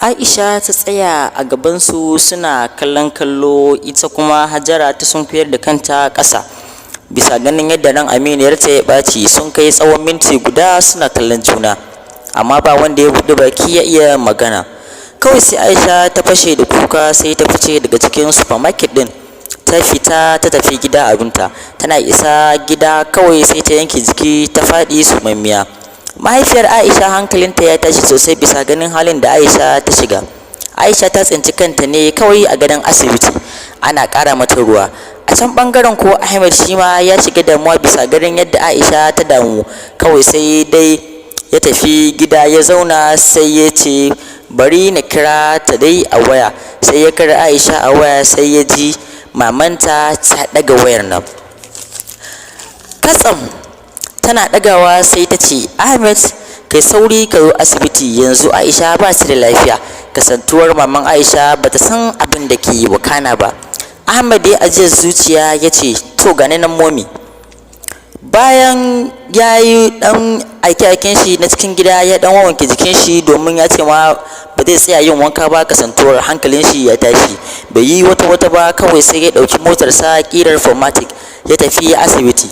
Aisha ta tsaya a gabansu suna kallon kallo, ita kuma Hajara ta sunkuyar da kanta ƙasa. Bisa ganin yadda ran aminiyarta ya ɓaci, sun kai tsawon minti guda suna kallon juna, amma ba wanda ya buɗe baki ya iya magana. Kawai sai Aisha ta fashe da kuka, sai ta fice daga cikin supermarket ɗin, ta fita ta tafi gida abinta. Tana isa gida kawai sai ta yanke jiki ta faɗi sumammiya. Mahaifiyar Aisha hankalinta ya tashi sosai bisa ganin halin da Aisha ta shiga. Aisha ta tsinci kanta ne kawai a gadon asibiti, ana ƙara mata ruwa. A can ɓangaren ko Ahmed shi ma ya shiga damuwa bisa ganin yadda Aisha ta damu. Kawai sai dai ya tafi gida ya zauna, sai ya ce bari na kira ta dai a waya. Sai ya kira Aisha a waya, sai ya ji mamanta ta ɗaga wayar nan. Katsam tana ɗagawa sai ta ce, Ahmed kai sauri ka zo asibiti yanzu, Aisha ba ta da lafiya. Kasantuwar maman Aisha ba ta san abin da ke wakana ba. Ahmed ya ajiyar zuciya ya ce, to gani nan momi. Bayan ya yi ɗan aike-aiken shi na cikin gida, ya ɗan wanke jikin shi domin ya ce ma ba zai tsaya yin wanka ba, kasantuwar hankalin shi ya tashi. Bai yi wata ba, kawai sai ya ɗauki motarsa ƙirar formatic ya tafi asibiti.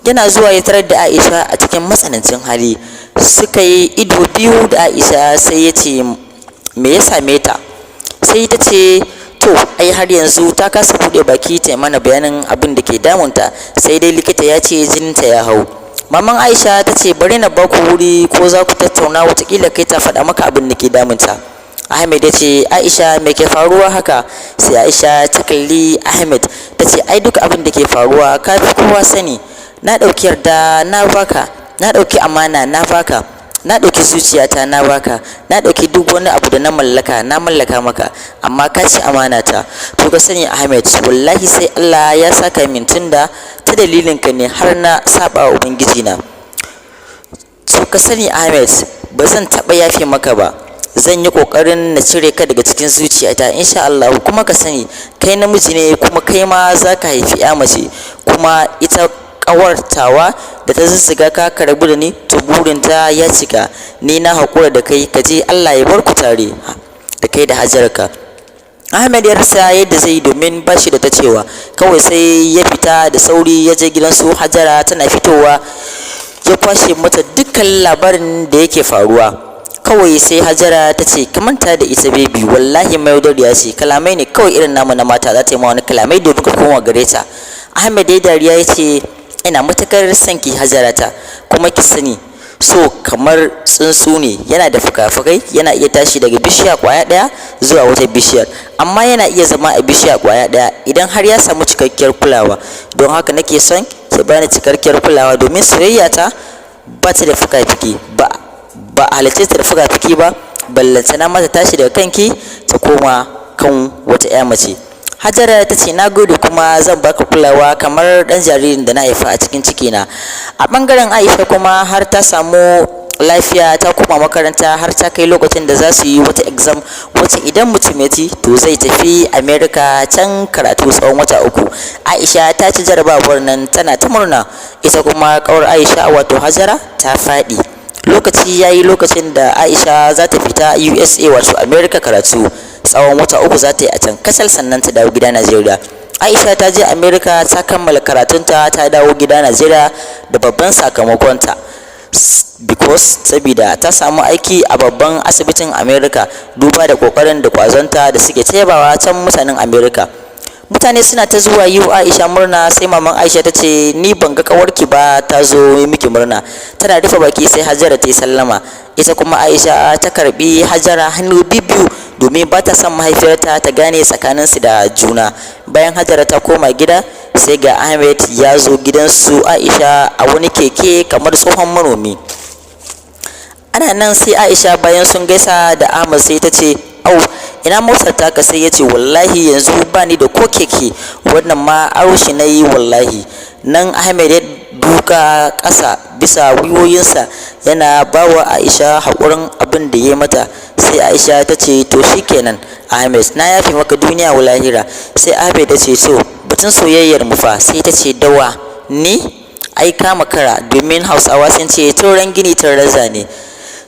Yana zuwa ya tarar da Aisha a cikin matsanancin hali. Suka yi ido biyu da Aisha, sai ya ce me ya same ta. Sai ta ce to ai har yanzu ta kasa buɗe baki ta mana bayanin abin da ke damunta, sai dai likita ya ce jininta ya hau. Maman Aisha ta ce bari na baku wuri ko za ku tattauna, watakila kai ta faɗa maka abin da ke damunta. Ahmed ya ce Aisha me ke faruwa haka? Sai Aisha ta kalli Ahmed ta ce ai duk abin da ke faruwa ka fi kowa sani. Na ɗauki yarda na baka, na ɗauki amana na baka, na ɗauki zuciyata na baka, na ɗauki duk wani abu da na mallaka maka, amma ka ci amana ta. To ka sani Ahmed, wallahi sai Allah ya saka min, tunda ta dalilin ka ne har na saba wa ubangiji na. To ka sani Ahmed, ba zan taɓa yafe maka ba. Zan yi ƙoƙarin na cire ka daga cikin zuciyata insha Allah. Kuma ka sani kai namiji ne, kuma kai ma za ka haifi ya mace, kuma ita ƙawartawa da ta zazzaga ka rabu da ni, to burinta ya cika. Ni na haƙura da kai, ka je Allah ya bar ku tare da kai da Hajarka. Ahmed ya rasa yadda zai yi domin ba shi da ta cewa. Kawai sai ya fita da sauri ya je gidan su Hajara. Tana fitowa ya kwashe mata dukkan labarin da yake faruwa. Kawai sai Hajara ta ce ka manta da ita baby, wallahi mai yaudariya ce, kalamai ne kawai irin namu na mata, za ta yi ma wani kalamai domin ka koma gare ta. Ahmed ya dariya ya ce ina matukar son ki Hajarata, kuma ki sani so kamar tsuntsu ne, yana da fuka-fukai, yana iya tashi daga bishiya kwaya ɗaya zuwa wata bishiyar, amma yana iya zama a bishiya kwaya ɗaya idan har ya samu cikakkiyar kulawa. Don haka nake son ki bani cikakkiyar kulawa, domin soyayya ta ba ta da fuka-fuki, ba halarce ta da fuka-fuki ba, ballantana mata tashi daga kanki ta koma kan wata 'ya mace. Hajara ta ce na gode, kuma zan baka kulawa kamar ɗan jaririn da na haifa a cikin cikina. A ɓangaren Aisha kuma har ta samu lafiya, ta koma makaranta, har ta kai lokacin da za su yi wata exam wacce idan mutum ya ci to zai tafi America can karatu tsawon wata 3. Aisha ta ci jarabawar nan tana ta murna, ita kuma ƙawar Aisha wato Hajara ta faɗi. Lokaci ya yi lokacin da Aisha za ta fita USA wato America karatu tsawon wata 3 za ta yi a can kasar, sannan ta dawo gida Najeriya. Aisha ta je America, ta kammala karatunta, ta dawo gida Najeriya da babban sakamakonta, because sabida ta samu aiki a babban asibitin America, duba da kokarin da kwazonta da suke tayabawa can mutanen America. Mutane suna ta zuwa yi wa Aisha murna, sai maman Aisha ta ce ni ban ga kawarki ba ta zo yi miki murna. Tana rufe baki sai Hajara ta yi sallama. Ita kuma Aisha ta karbi Hajara hannu biyu domin ba ta son mahaifiyarta ta gane tsakaninsu da juna. Bayan Hajara ta koma gida, sai ga Ahmed ya zo gidansu Aisha a wani keke kamar tsohon manomi. Ana nan sai Aisha bayan sun gaisa da Ahmad sai ta ce au ina motar taka, sai ya ce wallahi yanzu ba ni da ko keke, wannan ma aro shi na yi wallahi. Nan Ahmed ya duka ƙasa bisa gwiwoyinsa yana bawa Aisha haƙurin abin da ya mata. Sai Aisha ta ce to shikenan Ahmed, na yafe maka duniya wa lahira. Sai Ahmed ya ce so batun soyayyar mu fa? Sai ta ce dawa ni ai kama kara, domin Hausawa sun ce tauran gini tun raza ne.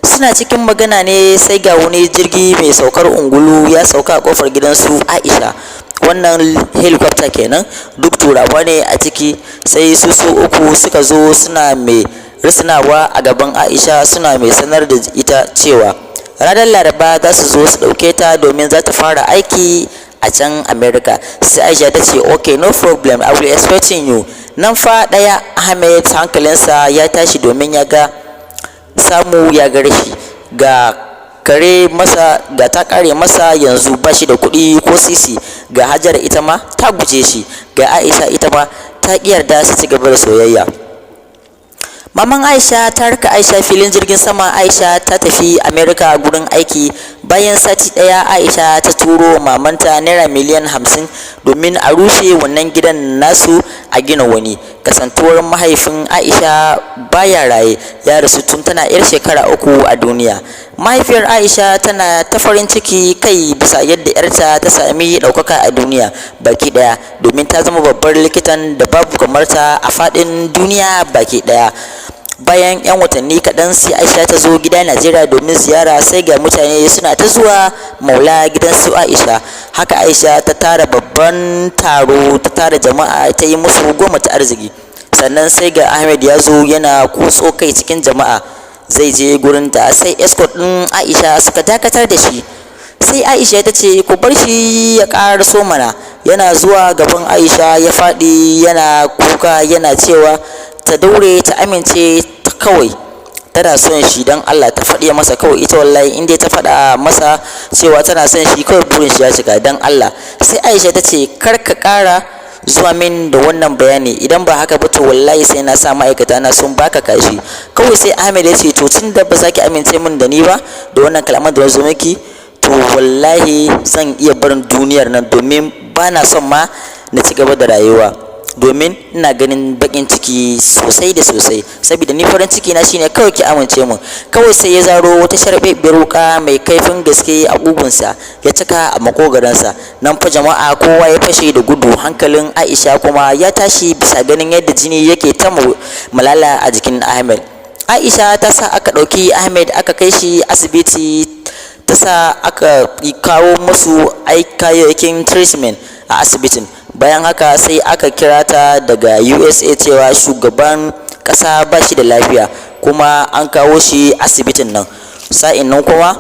Suna cikin magana ne sai ga wani jirgi mai saukar ungulu ya sauka a kofar gidansu Aisha. Wannan helicopter kenan, duk turawa ne a ciki. Sai su uku suka zo suna mai risnawa a gaban Aisha, suna mai sanar da ita cewa ranar Laraba za su zo su ɗauke ta domin za ta fara aiki a can America. Sai Aisha ta ce okay, no problem, I will expecting you. Nan fa ɗaya Ahmed hankalinsa ya tashi domin ya ga samu ya ga rashi, ga kare masa ga ta kare masa yanzu ba shi da kuɗi ko sisi, ga Hajara ita ma ta guje shi, ga Aisha ita ma ta ƙi yarda su ci gaba da soyayya. Maman Aisha ta raka Aisha filin jirgin sama. Aisha ta tafi America gurin aiki. Bayan sati ɗaya Aisha ta turo mamanta naira miliyan 50 domin a rushe wannan gidan nasu a gina wani. Kasantuwar mahaifin Aisha baya raye, ya rasu tun tana 'yar shekara 3 a duniya. Mahaifiyar Aisha tana ta farin ciki kai bisa yadda 'yarta ta sami ɗaukaka a duniya baki ɗaya, domin ta zama babbar likitan da babu kamarta a faɗin duniya baki ɗaya. Bayan 'yan watanni kaɗan sai Aisha ta zo gida Najeriya domin ziyara. Sai ga mutane suna ta zuwa maula gidan su Aisha. Haka Aisha ta tara babban taro, ta tara jama'a, ta yi musu goma ta arziki. Sannan sai ga Ahmed ya zo yana kutso kai cikin jama'a zai je gurin ta. Sai escort ɗin Aisha suka dakatar da shi. Sai Aisha ta ce ku bar shi ya ƙaraso mana. Yana zuwa gaban Aisha ya faɗi yana kuka yana cewa ta daure ta amince ta kawai tana son shi dan Allah, ta faɗi masa kawai ita wallahi in dai ta faɗa masa cewa tana son shi kawai burin shi ya cika dan Allah. Sai Aisha ta ce kar ka ƙara zuwa min da wannan bayani, idan ba haka ba to wallahi sai na sa ma'aikata na sun baka kashi. Kawai sai Ahmed ya ce to tun da ba za ki amince min da ni ba da wannan kalaman da na zo miki, to wallahi zan iya barin duniyar nan domin ba na son ma na ci gaba da rayuwa, domin ina ganin bakin ciki sosai da sosai, saboda ni farin ciki na shine kawai ki amince mun. Kawai sai ya zaro wata sharbebiyar wuka mai kaifin gaske a kugunsa ya cika a makogaransa. Nan fa jama'a kowa ya fashe da gudu, hankalin Aisha kuma ya tashi bisa ganin yadda jini yake ta malala a jikin Ahmed. Aisha ta sa aka ɗauki Ahmed aka kai shi asibiti, ta sa aka kawo musu kayayyakin treatment a asibitin. Bayan haka sai aka kira ta daga USA cewa shugaban ƙasa ba shi da lafiya kuma an kawo shi asibitin nan. Sa'in nan kuma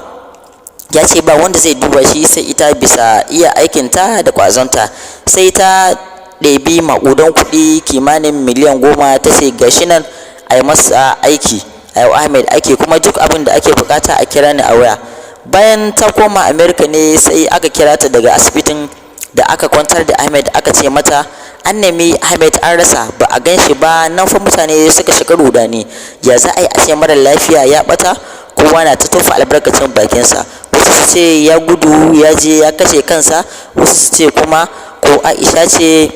ya ce ba wanda zai duba shi sai ita, bisa iya aikinta da ƙwazonta. Sai ta ɗebi maƙudan kuɗi kimanin miliyan 10 ta ce gashi nan a yi masa aiki, a yi Ahmed aiki, kuma duk abin da ake bukata a kira ni a waya. Bayan ta koma America ne sai aka kira ta daga asibitin da aka kwantar da Ahmed, aka ce mata an nemi Ahmed an rasa, ba a gan shi ba. Nan fa mutane suka shiga rudani, ya za a yi a ce mara lafiya ya bata? Kowa na ta tofa albarkacin bakinsa. Wasu su ce ya gudu ya je ya kashe kansa, wasu su ce kuma ko Aisha ce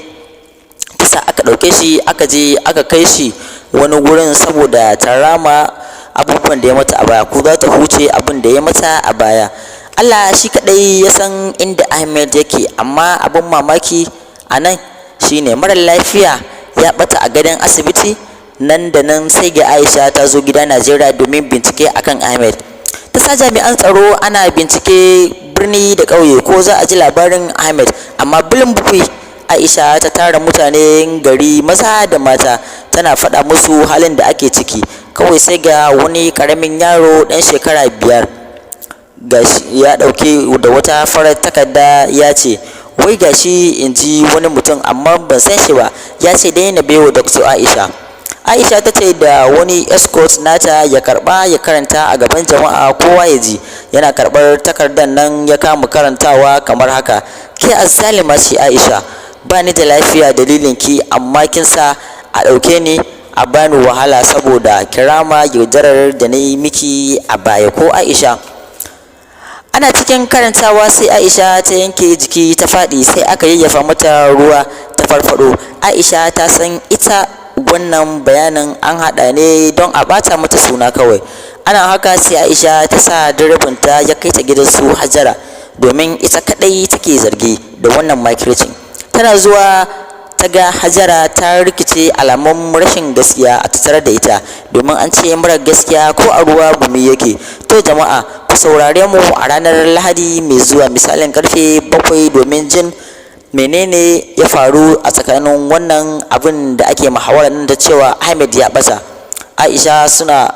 ta sa aka ɗauke shi aka je aka kai shi wani gurin saboda ta rama abubuwan da ya mata a baya, ko za ta huce abin da ya mata a baya. Allah shi kaɗai ya san inda Ahmed yake, amma abin mamaki a nan shine mara lafiya ya ɓata a gadon asibiti. Nan da nan sai ga Aisha ta zo gida Najeriya domin bincike akan Ahmed. Ta sa jami'an tsaro ana bincike birni da ƙauye ko za a ji labarin Ahmed, amma bilin bukwi Aisha ta tara mutanen gari maza da mata tana faɗa musu halin da ake ciki. Kawai sai ga wani ƙaramin yaro ɗan shekara 5 gashi ya ɗauke da wata farar takarda ya ce wai gashi in ji wani mutum amma ban san shi ba, ya ce dai na baiwa Dr. Aisha. Aisha ta ce da wani escort nata ya karba ya karanta a gaban jama'a kowa ya ji. Yana karɓar takardar nan ya kama karantawa kamar haka: ke azzalima ce Aisha, ba ni da lafiya dalilin ki, amma kin sa a ɗauke ni a bani wahala saboda kirama yaudarar da na yi miki a baya ko Aisha. Ana cikin karantawa sai Aisha ta yanke jiki ta faɗi, sai aka yayyafa mata ruwa ta farfado. Aisha ta san ita wannan bayanin an haɗa ne don a ɓata mata suna kawai. Ana haka sai Aisha ta sa direbanta ya kai ta gidan su Hajara domin ita kaɗai take zargi da wannan makircin. Tana zuwa ta ga Hajara ta rikice, alamun rashin gaskiya a tattare da ita, domin an ce mara gaskiya ko a ruwa gumi yake. To jama'a, ku saurare mu a ranar Lahadi mai zuwa misalin karfe 7 domin jin menene ya faru a tsakanin wannan abin da ake muhawara nan da cewa Ahmed ya ɓata. Aisha suna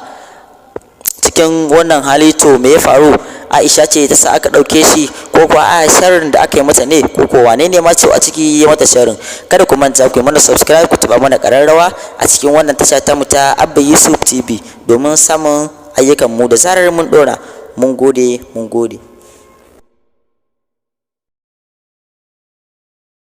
cikin wannan hali, to me ya faru? Aisha ce ta sa aka ɗauke shi, ko kuwa a sharrin da aka yi mata ne, ko kuwa wane ne ma ce a ciki ya mata sharrin? Kada ku manta ku yi mana subscribe, ku taɓa mana ƙararrawa a cikin wannan tasha ta mu ta Abba Yusuf TV domin samun ayyukan mu da zarar mun ɗora. Mun gode, mun gode.